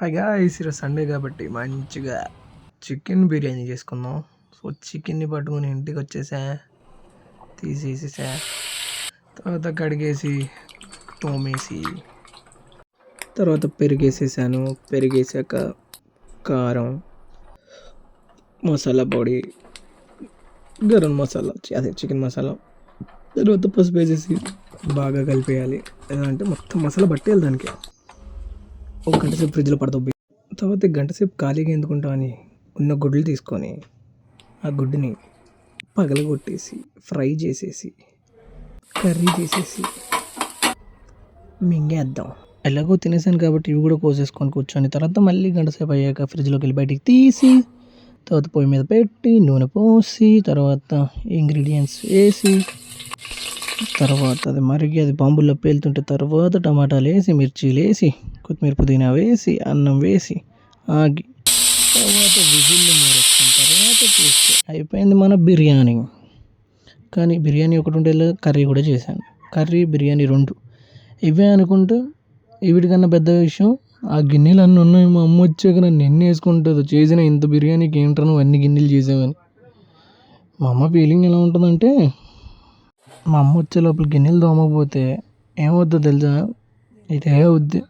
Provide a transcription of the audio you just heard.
Hi guys, ఈరోజు Sunday కాబట్టి మంచిగా చికెన్ బిర్యానీ చేసుకుందాం. సో చికెన్ని పట్టుకుని ఇంటికి వచ్చేసా, తీసేసేసా, తర్వాత కడిగేసి తోమేసి తర్వాత పెరిగేసేసాను. పెరిగేసాక కారం, మసాలా పొడి, గరం మసాలా, అదే చికెన్ మసాలా, తర్వాత పసుపు వేసేసి బాగా కలిపేయాలి. ఎలా అంటే మొత్తం మసాలా పట్టేయాలి దానికి. ఒక గంట సేపు ఫ్రిడ్జ్లో పడతావు. తర్వాత గంట సేపు ఖాళీగా ఎందుకుంటావు అని ఉన్న గుడ్లు తీసుకొని ఆ గుడ్డుని పగలగొట్టేసి ఫ్రై చేసేసి కర్రీ చేసేసి మింగేద్దాం. ఎలాగో తినేసాను కాబట్టి ఇవి కూడా కోసేసుకొని కూర్చొని తర్వాత మళ్ళీ గంట సేపు అయ్యాక ఫ్రిడ్జ్లోకి వెళ్ళి బయటికి తీసి తర్వాత పొయ్యి మీద పెట్టి నూనె పోసి తర్వాత ఇంగ్రీడియంట్స్ వేసి తర్వాత అది మరిగి అది బాంబుల్లో పేలుతుంటే తర్వాత టమాటాలు వేసి మిర్చీలు వేసి కొత్తిమీర పుదీనా వేసి అన్నం వేసి ఆగి తర్వాత విజిల్లు మూరేసుకున్న తర్వాత చూస్తే అయిపోయింది మన బిర్యానీ. కానీ బిర్యానీ ఒకటి ఉంటే కర్రీ కూడా చేశాను. కర్రీ బిర్యానీ రెండు ఇవే అనుకుంటూ వీటికన్నా పెద్ద విషయం ఆ గిన్నెలు అన్నీ ఉన్నాయి. మా అమ్మ వచ్చాక నన్ను ఎన్ని వేసుకుంటుందో చేసిన ఇంత బిర్యానీకి ఏంట్రా నువ్వు అన్ని గిన్నెలు చేసావని. మా అమ్మ ఫీలింగ్ ఎలా ఉంటుందంటే మా అమ్మ వచ్చే లోపల గిన్నెలు తోమకపోతే ఏమవుద్దో తెలుసా, ఇదే అవుద్ది.